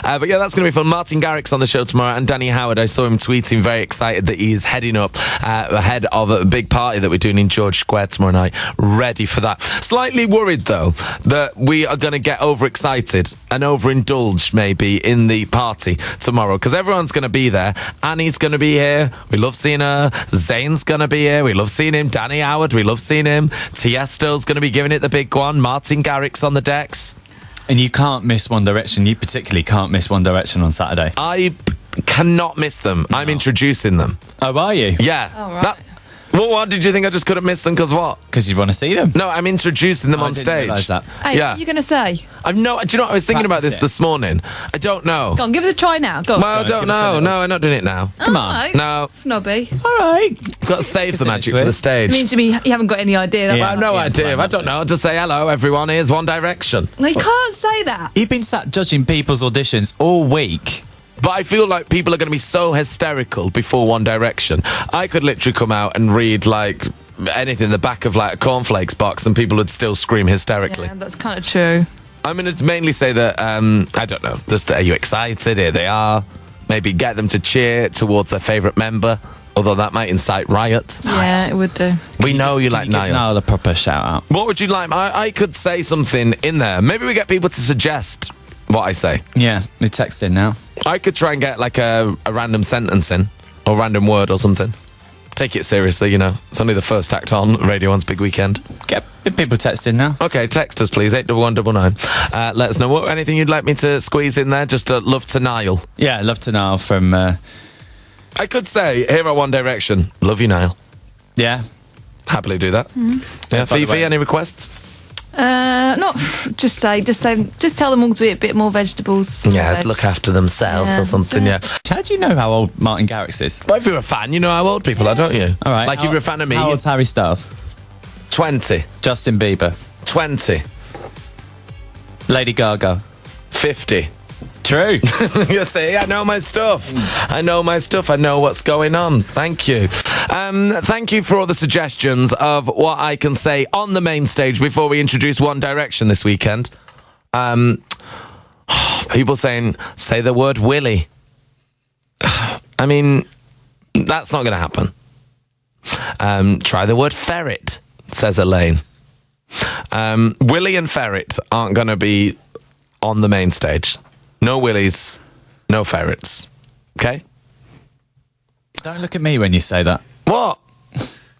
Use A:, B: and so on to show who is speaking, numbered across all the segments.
A: But yeah, that's going to be fun. Martin Garrix on the show tomorrow, and Danny Howard. I saw him tweeting, very excited that he is heading up ahead of a big party that we're doing in George Square tomorrow night. Ready for that. Slightly worried, though, that we are going to get overexcited and overindulge, maybe, in the party tomorrow, because everyone's going to be there. Annie's going to be here. We love seeing her. Zayn's going to be here. We love seeing him. Danny Howard, we love seeing him. Tiesto's going to be giving it the big one. Martin Garrix on the decks.
B: And you can't miss One Direction. You particularly can't miss One Direction on Saturday.
A: I cannot miss them. No. I'm introducing them.
B: Oh, are you?
A: Yeah.
C: Oh, right.
A: Well, what did you think I just couldn't miss them? Because what?
B: Because you want to see them.
A: No, I'm introducing them on
B: I didn't
A: stage.
B: realise that.
C: Hey,
A: Yeah.
C: what are you going to say?
A: Do you know what? I was thinking about
B: Practice
A: this morning. I don't know.
C: Go on, give us a try now. Go on.
A: Well, I don't
B: give us a
A: know.
B: little.
A: No, I'm not doing it now.
B: Come on.
C: Alright.
A: No.
C: Snobby.
B: All right.
A: I've got to save the
B: It's a
A: magic for the
B: twist.
A: stage.
C: It means you haven't got any idea. That
B: Yeah.
A: I have no
B: Yeah,
A: idea.
B: fine,
A: I don't know. I'll just say hello, everyone. Here's One Direction.
C: No, you can't say that.
B: You've been sat judging people's auditions all week.
A: But I feel like people are going to be so hysterical before One Direction. I could literally come out and read, like, anything in the back of, like, a cornflakes box and people would still scream hysterically.
C: Yeah, that's kind of true.
A: I'm going to mainly say that, I don't know, just are you excited? Here they are. Maybe get them to cheer towards their favourite member, although that might incite riots.
C: Yeah, it would do.
A: We know you like
B: Give
A: Niall.
B: Niall a proper shout out.
A: What would you like? I could say something in there. Maybe we get people to suggest what I say.
B: Yeah, we text in now.
A: I could try and get like a random sentence in, or random word or something. Take it seriously, you know. It's only the first act on Radio 1's Big Weekend.
B: Get people text in now.
A: Okay, text us please, 81199. Let us know anything you'd like me to squeeze in there. Just love to Niall.
B: Yeah, love to Niall from...
A: I could say, here at One Direction, love you Niall.
B: yeah.
A: Happily do that. Yeah,
B: By the
A: Fifi,
B: way-
A: any requests?
C: Not just tell them all to eat a bit more vegetables.
A: Yeah,
C: Veg.
A: look after themselves
C: Yeah,
A: or something, yeah.
B: How do you know how old Martin Garrix is?
A: Well, if you're a fan, you know how old people are, don't you?
B: All right.
A: Like, if you're a fan of me,
B: How old's Harry Styles?
A: 20.
B: Justin Bieber?
A: 20.
B: Lady Gaga?
A: 50.
B: True.
A: You see, I know my stuff. I know my stuff. I know what's going on. Thank you. Thank you for all the suggestions of what I can say on the main stage before we introduce One Direction this weekend. People saying, say the word Willy. I mean, that's not going to happen. Try the word ferret, says Elaine. Willy and ferret aren't going to be on the main stage. No willies, no ferrets. Okay?
B: Don't look at me when you say that.
A: What?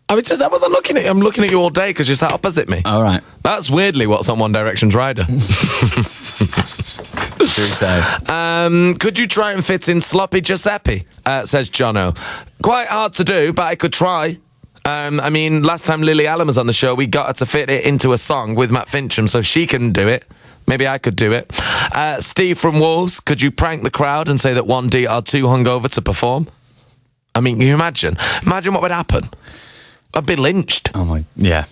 A: I wasn't looking at you. I'm looking at you all day because you're sat opposite me.
B: All right.
A: That's weirdly what's on One Direction's rider.
B: True say.
A: Could you try and fit in Sloppy Giuseppe? Says Jono. Quite hard to do, but I could try. I mean, last time Lily Allen was on the show, we got her to fit it into a song with Matt Fincham, so if she can do it, maybe I could do it. Steve from Wolves, could you prank the crowd and say that 1D are too hungover to perform? I mean, can you imagine? Imagine what would happen. I'd be lynched.
B: Oh my, yeah.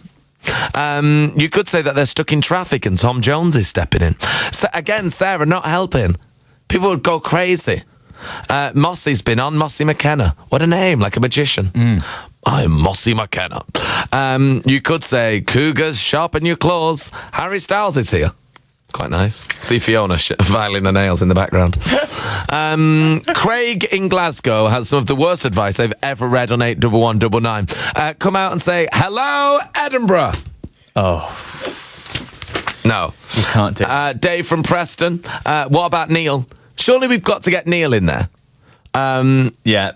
A: You could say that they're stuck in traffic and Tom Jones is stepping in. So, again, Sarah not helping. People would go crazy. Mossy's been on, Mossy McKenna. What a name, like a magician. I'm Mossy McKenna. You could say, Cougars, sharpen your claws. Harry Styles is here. Quite nice. See Fiona filing her nails in the background. Craig in Glasgow has some of the worst advice I've ever read on 81199. Come out and say, hello, Edinburgh.
B: Oh,
A: No.
B: you can't do it.
A: Dave from Preston. What about Neil? Surely we've got to get Neil in there.
B: Yeah.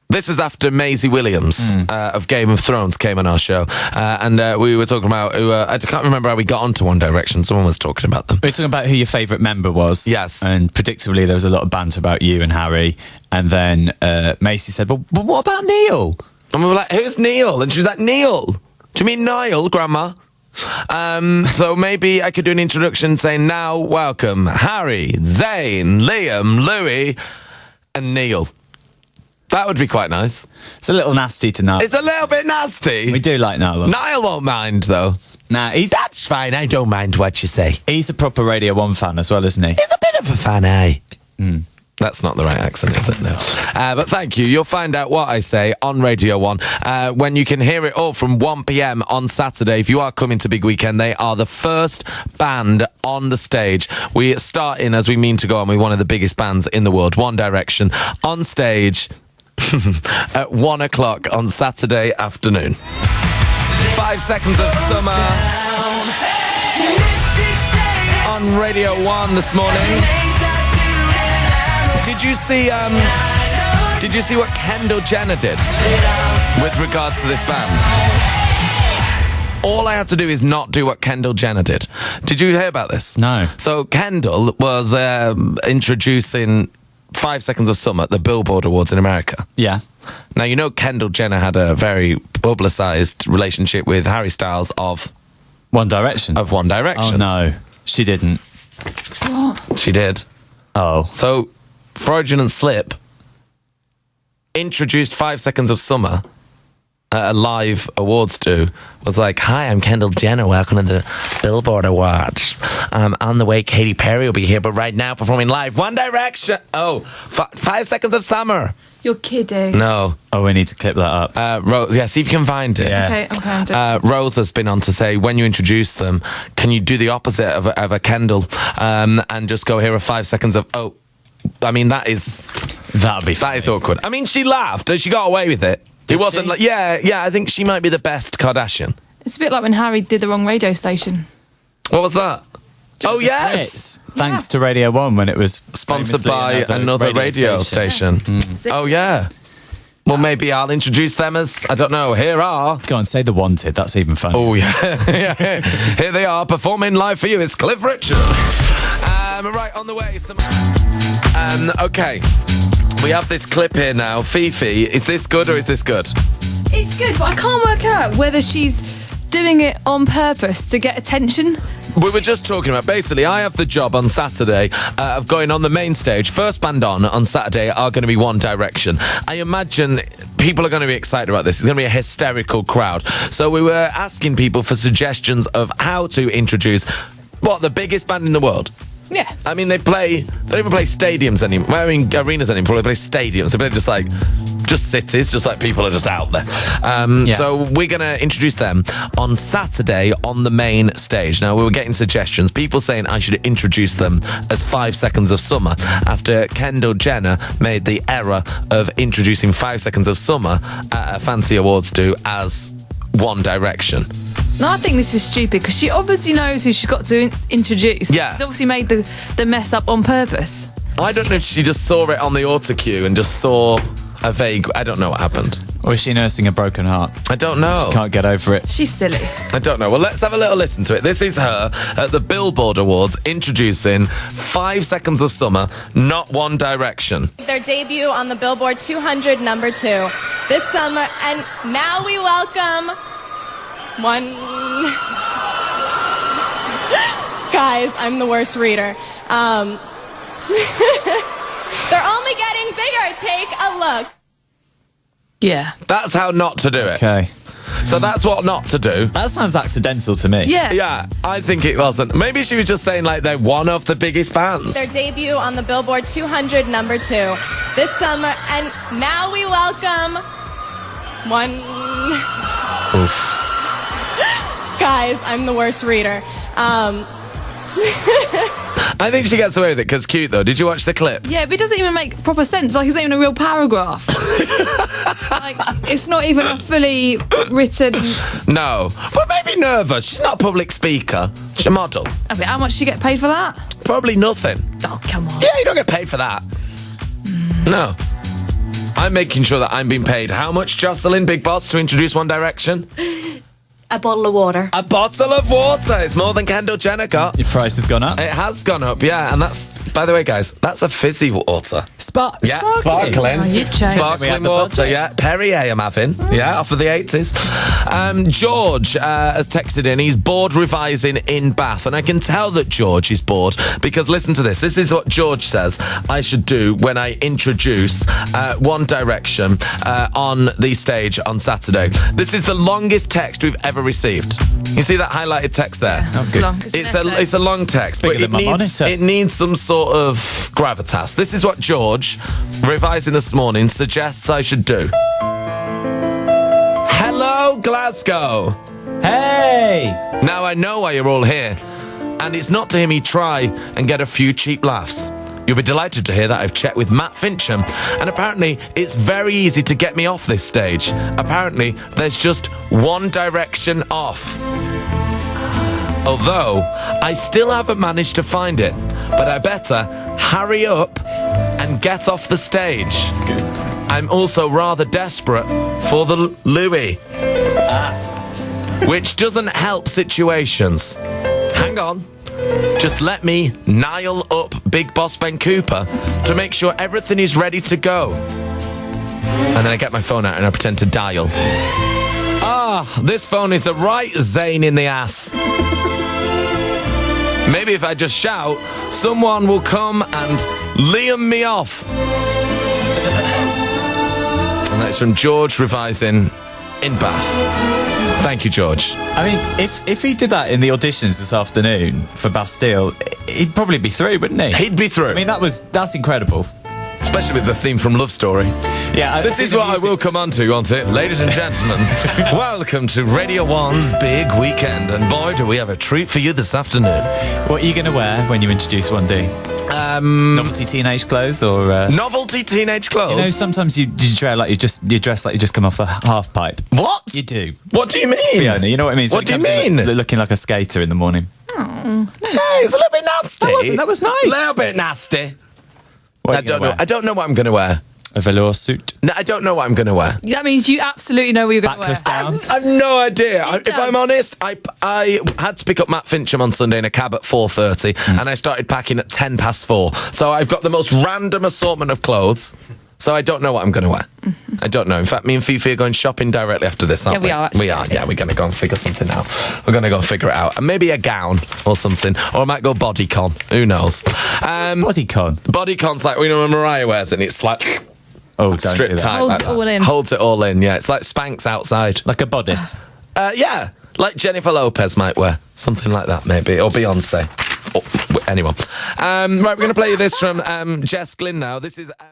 A: This was after Maisie Williams of Game of Thrones came on our show. And we were talking about who... I can't remember how we got onto One Direction. Someone was talking about them.
B: We were talking about who your favourite member was.
A: Yes.
B: And predictably, there was a lot of banter about you and Harry. And then Macy said, well, but what about Neil?
A: And we were like, who's Neil? And she was like, Neil? Do you mean Niall, Grandma? So maybe I could do an introduction saying, now welcome Harry, Zayn, Liam, Louis, and Neil. That would be quite nice.
B: It's a little nasty to Niall.
A: It's a little bit nasty.
B: We do like Niall.
A: Niall won't mind, though.
B: Nah,
A: That's fine. I don't mind what you say.
B: he's a proper Radio 1 fan as well, isn't he?
A: He's a bit of a fan, eh? That's not the right accent, is it? No. But thank you. You'll find out what I say on Radio 1 when you can hear it all from 1 p.m. on Saturday. If you are coming to Big Weekend, they are the first band on the stage. We start in, as we mean to go on, with one of the biggest bands in the world, One Direction, on stage at 1 o'clock on Saturday afternoon. 5 Seconds of Summer on Radio 1 this morning. Did you see what Kendall Jenner did with regards to this band? All I have to do is not do what Kendall Jenner did. Did you hear about this?
B: No.
A: So Kendall was introducing 5 Seconds of Summer at the Billboard Awards in America.
B: Yeah.
A: Now, you know Kendall Jenner had a very publicised relationship with Harry Styles of
B: One Direction.
A: One Direction.
B: Oh, no. She didn't.
C: What?
A: She did.
B: Oh.
A: So, fraudulent slip introduced 5 Seconds of Summer at a live awards do. Was like, hi, I'm Kendall Jenner. Welcome to the Billboard Awards. On the way, Katy Perry will be here, but right now performing live, One Direction. Oh, 5 Seconds of Summer.
C: You're kidding.
A: No.
B: Oh, we need to clip that up.
A: Rose, yeah, see if you can find it.
B: Yeah.
C: Okay, I'm doing
A: Rose has been on to say, when you introduce them, can you do the opposite of a Kendall and just go here 5 seconds of, oh, I mean, that is awkward. I mean, she laughed and she got away with it.
B: Did
A: It wasn't
B: she?
A: like, yeah, I think she might be the best Kardashian.
C: It's a bit like when Harry did the wrong radio station.
A: What was that? Oh, yes.
B: Thanks to Radio 1 when it was
A: Sponsored
B: famously
A: by another radio station.
C: Sick.
A: Oh, yeah. Well, maybe I'll introduce them as, I don't know, here are...
B: Go on, say The Wanted. That's even funnier.
A: Oh, yeah. Yeah. Here they are, performing live for you. It's Cliff Richard. Right, on the way. Okay. We have this clip here now. Fifi, is this good or is this good?
C: It's good, but I can't work out whether she's doing it on purpose to get attention.
A: We were just talking about, basically, I have the job on Saturday of going on the main stage. First band on Saturday are going to be One Direction. I imagine people are going to be excited about this. It's going to be a hysterical crowd. So we were asking people for suggestions of how to introduce, the biggest band in the world.
C: Yeah.
A: I mean, they don't even play stadiums anymore. I mean, arenas anymore. They play stadiums. They play just cities, just like people are just out there. So we're going to introduce them on Saturday on the main stage. Now, we were getting suggestions. People saying I should introduce them as 5 Seconds of Summer after Kendall Jenner made the error of introducing 5 Seconds of Summer at a fancy awards do as One Direction.
C: No, I think this is stupid because she obviously knows who she's got to introduce.
A: Yeah.
C: She's obviously made the mess up on purpose.
A: I don't know if she just saw it on the autocue and just saw a vague... I don't know what happened.
B: Or is she nursing a broken heart?
A: I don't know.
B: She can't get over it.
C: She's silly.
A: I don't know. Well, let's have a little listen to it. This is her at the Billboard Awards introducing 5 Seconds of Summer, not One Direction.
D: Their debut on the Billboard 200 #2 this summer, and now we welcome One... Guys, I'm the worst reader. They're only getting bigger. Take a look.
C: Yeah.
A: That's how not to do it.
B: Okay.
A: So that's what not to do.
B: That sounds accidental to me.
C: Yeah.
A: Yeah, I think it wasn't. Maybe she was just saying like they're one of the biggest bands.
D: Their debut on the Billboard 200 #2 this summer, and now we welcome One...
B: Oof.
D: Guys, I'm the worst reader.
A: I think she gets away with it because cute though. Did you watch the clip?
C: Yeah, but it doesn't even make proper sense. Like, it's not even a real paragraph. Like, it's not even a fully written...
A: No. But maybe nervous. She's not a public speaker. She's a model.
C: I mean, how much do you get paid for that?
A: Probably nothing.
C: Oh, come on.
A: Yeah, you don't get paid for that. No. I'm making sure that I'm being paid. How much, Jocelyn, Big Boss, to introduce One Direction?
E: A bottle of water.
A: A bottle of water. It's more than Kendall Jenner got.
B: Your price has gone up.
A: It has gone up, yeah. And that's, by the way, guys, that's a fizzy water. Yeah, sparkling.
C: Oh, you've changed.
B: We had
A: Sparkling
B: the
A: water,
B: budget.
A: yeah. Perrier I'm having. Yeah, off of the 80s. George has texted in. He's bored revising in Bath. And I can tell that George is bored because listen to this. This is what George says I should do when I introduce One Direction on the stage on Saturday. This is the longest text we've ever received. You see that highlighted text there?
C: It's long.
A: It's a long text,
B: It's bigger
A: but
B: than my monitor.
A: it needs some sort sort of gravitas. This is what George, revising this morning, suggests I should do. Hello, Glasgow.
B: Hey!
A: Now I know why you're all here, and it's not to hear me try and get a few cheap laughs. You'll be delighted to hear that I've checked with Matt Fincham, and apparently it's very easy to get me off this stage. Apparently there's just one direction off. Although I still haven't managed to find it, but I better hurry up and get off the stage.
B: That's good.
A: I'm also rather desperate for the Louis, which doesn't help situations. Hang on. Just let me Niall up Big Boss Ben Cooper to make sure everything is ready to go. And then I get my phone out and I pretend to dial. This phone is a right Zane in the ass. Maybe if I just shout, someone will come and Liam me off. And that's from George revising in Bath. Thank you, George.
B: I mean, if he did that in the auditions this afternoon for Bastille, he'd probably be through, wouldn't he?
A: He'd be through.
B: I mean, that's incredible.
A: Especially with the theme from Love Story.
B: Yeah,
A: This is what I will come on to, won't it? Ladies and gentlemen, welcome to Radio 1's Big Weekend. And boy, do we have a treat for you this afternoon.
B: What are you going to wear when you introduce 1D? Novelty teenage clothes or...
A: Novelty teenage clothes?
B: You know, sometimes you dress like you just come off the half pipe.
A: What?
B: You do.
A: What do you mean?
B: Fiona, you know what it means?
A: What do
B: when
A: you
B: it comes to
A: mean?
B: looking like a skater in the morning.
A: Hey, it's a little bit nasty.
B: That was nice.
A: A little bit nasty.
B: What are
A: I
B: you gonna
A: don't know.
B: wear?
A: I don't know what I'm going to wear.
B: A velour suit.
A: No, I don't know what I'm going to wear.
C: That means you absolutely know what you're going to wear.
B: Backless gown.
A: I've no idea. If
C: does.
A: I'm honest, I had to pick up Matt Fincham on Sunday in a cab at 4:30, and I started packing at 4:10. So I've got the most random assortment of clothes. So I don't know what I'm going to wear. I don't know. In fact, me and Fifi are going shopping directly after this, aren't we?
C: Yeah, we are, actually.
A: We are. Yeah, we're going to go and figure something out. We're going to go and figure it out. And maybe a gown or something. Or I might go bodycon. Who knows?
B: Bodycon.
A: Bodycon's like, you know, when Mariah wears it, and it's like...
B: Oh, don't
A: stripped
B: do that.
A: tight.
C: Holds
A: like
C: it all
A: that.
C: in.
A: Holds it all in, yeah. It's like Spanx outside.
B: Like a bodice.
A: Yeah, like Jennifer Lopez might wear. Something like that, maybe. Or Beyonce. Or anyone. Right, we're going to play you this from Jess Glynn now. This is...